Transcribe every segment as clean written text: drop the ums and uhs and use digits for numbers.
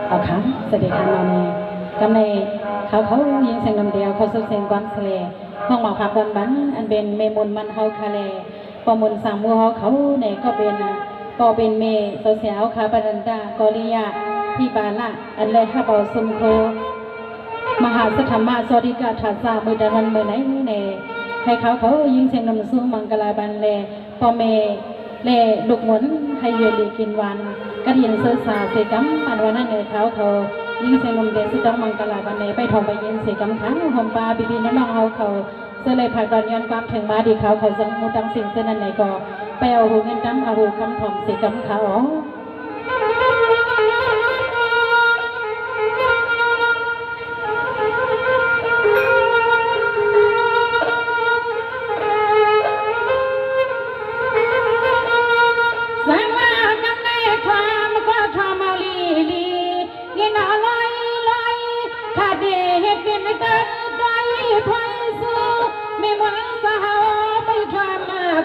เอาค่ะสวัสดีค่ะนอนนี่กำในเขายิงเสียงลำเดียวเขาสุดเสียงก้อนทะเลห้องหมอพักบนบันอันเป็นเมมุนมันเฮาคาเลปมุนสามมัวเขาเนี่ยก็เป็นเมโซเชียลคาปรันดากอริยาที่บาละอันเลยข้าเบาซุมโคมหาสถรรมาสวัสดิกาถาสามือดันมันมือไหนเนี่ยให้เขายิงเสียงนำสู้มังกลาบันเลปอเมเลลูกหมุนให้เยลีกินวันก็ยินเสือสาเสกัมอันวันนั้นเนี่ยเขายิงเสียงนำเดสุดมังกลาบันเลไปทองไปยินเสกัมขันหอมปลาบีน้องเขาเสเลยผักตอนย้อนความถึงมาดีเขาสังมุตังสิ่งเสนั้นไหนก็ไปเอาหูเงินตั้มเอาหูคำถมเสกัมเขา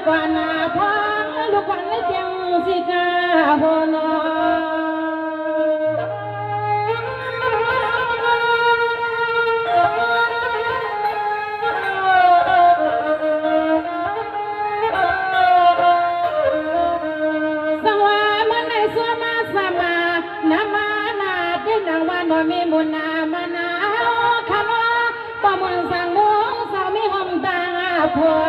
กว่านาพอลูกวันและเจียงสิกาโหนอสวามันในสวมาสมานามานาที่นางวันว่ามีมุนามานาคำว่าปมุนสังมุสามีหอมตาผัว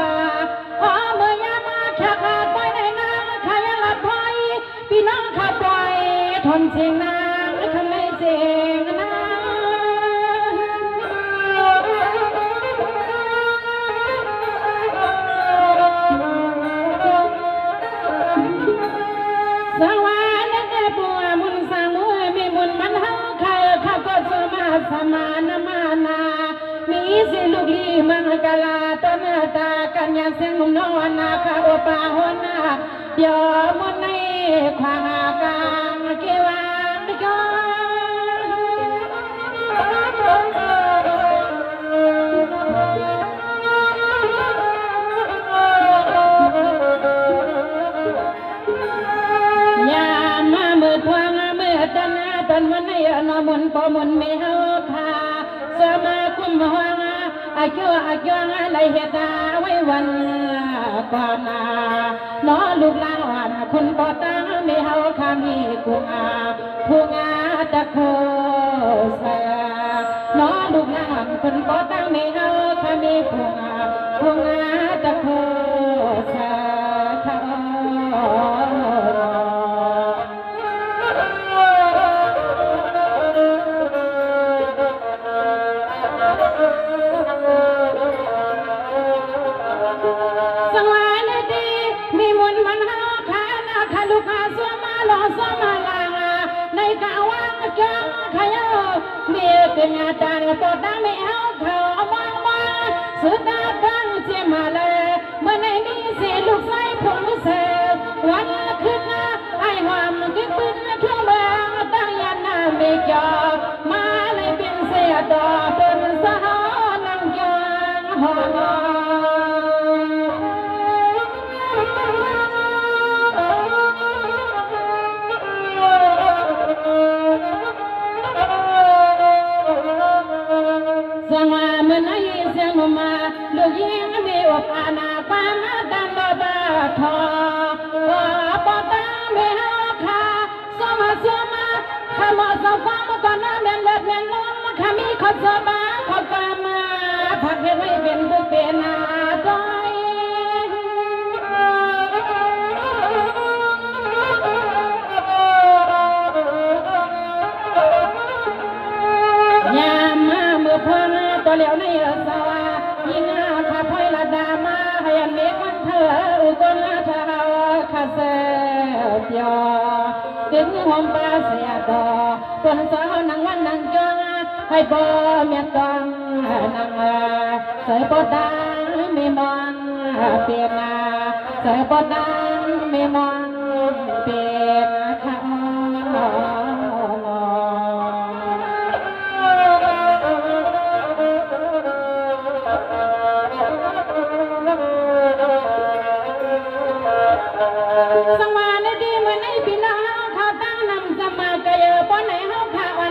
พี่น้องขับปล่อยทนเสียงนางคำไม่เสียงนางสวรรค์ได้บัวมุนสังมุมีมุนมันเฮาใครข้าก็สมาสมานมานามีสิลูกลีมังกลาต้นตากันยาเสียงมุนนวนาคาโอปาหนาเดี๋ยวมุนในความกางเกวันก็ยามาเมื่อทวงเมื่อตันวันในนมุนปมุนไม่เฮาคาสมาคุมหวงอาเกี่ยวอะไรเหตุไว้วันก่อนน้อลูกหลานคนปอตังไม่เฮาคามีกุอาผู้งาตะโคสน้อลูกหลานคนปอตังไม่เฮาคามีผู้งาตะโคสเป็นงานการปอดดังไม่เอาเขามาสุดตาดังเจียมาเลยเมื่อในมีเสียลูกไส้ผลเสียวันขึ้นไอ้หอมกิ๊กปืนทั่วเมืองตั้งยันหน้าไม่จอมาเลยเป็นเสียดอเป็นสหนังยางหอสังวามันไอเสียงมาลูกยิงมีอปานาปานาดันบาบาทอปอตาไม่หาคาสมาข้ามาสาวฟ้ามาก่อนน้ำเดินเลือดเดินล้มข้ามีขอสบาขอตามาผักเห็ดไว้เป็นบุฟเฟ่นาดอยยามมาเมื่อพ้นตัวเหลียวในสวายิงข้าพอยละดามาให้เล็กมันเธออุกนละเธอข้าเสียดึงหอมปลาเสียดอคนสาวนังวันนังจังให้บ่เมียกองนังเสือปอดังไม่มองเปลี่ยนเสือปอดังไม่มองเปลี่ยนข้าสังวาในดีเมื่อในพี่น้องเขาตั้งนำสมาเกยป้อนในห้องข้าวัน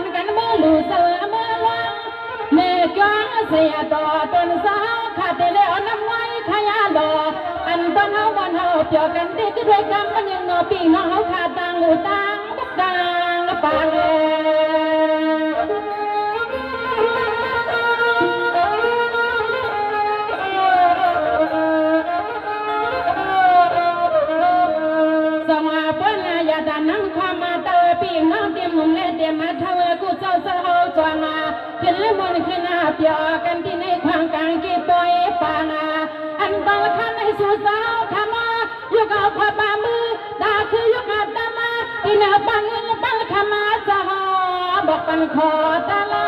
เสียต่อต้นสาวขาดแล้วน้ำไว้ขยาดออันต้นเฮาวันเฮาเปียกันดีก็ด้วยกันมันยังนอปีน้องเฮาขาดต่างหูต่างบุกต่างปางนั่งความมาเตอปีน้องเตรียมหุ่นเล่เตรียมมาเท่ากูเจ้าเจ้าจวงขึ้นและบนขึ้นเปียกันที่ในความกลางกี่ปอยปางอันตอขันในสู่สาวขมายกเอาผ้าบามือตาคือยกอาตมาที่เหนือปังเงินปังขมาจะหอบอกปันขอตาลา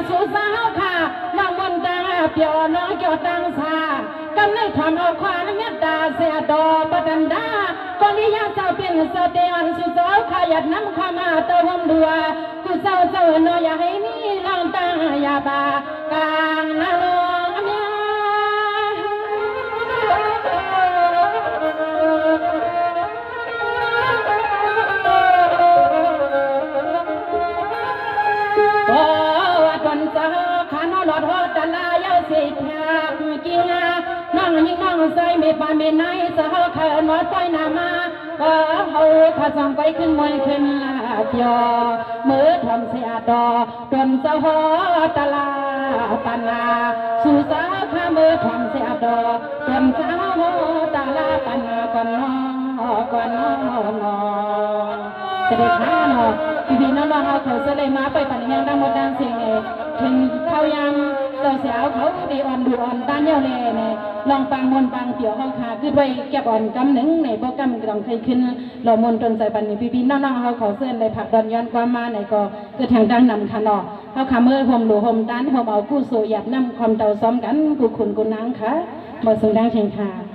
สู่สาวค่ะน้องมนตาเปียวน้องเกี่ยวตังสากำในความเอาความเมตตาเสียดอปดันดาก่อนที่ยาสาวเป็นสเตียนสู่สาวขายัดน้ำความมาเติมดัวกูเจ้าเจ้าน้อยอย่าให้มีน้องตังอย่าบากลางนาลงเมียหลอดหัวตาลายาเสียกินน้องยิ่งน้องใส่ไม่ปานไม่ไหนสาวเขินหมดไปนามาเขาข้าส่องไปขึ้นมวยขึ้นเที่ยวมือทำเสียดอจนเจ้าหัวตาลาปันลาสู่สาวข้ามือทำเสียดอจนเจ้าหัวตาลาปันก่อนน้องก่อนน้องเสด็จน้าเนาะพี่น้องเขาเสด็จมาไปปั่นยังดังหมดดังเสียงถึงเขายังเจ้าสาวเขาดีอ่อนดูอ่อนตาเยี่ยวเลยเนี่ยลองปังมนปังเกี่ยวเขาขาคือด้วยแก็บอ่อนกำหนึ่งในโปรแกรมกำลังเคยขึ้นหล่อมนจนใส่ปันนี้พี่น้องเขาขอเส้นเลยผักดอนย้อนความมาในก็คือทางดังนำขนอเขาขาเมื่อห่มหลูห่มด้านห่มเอาคู่โซหยัดน้ำความเตาซ้อมกันกูขุนกูนังค่ะหมดส่งดังเชียงค่ะ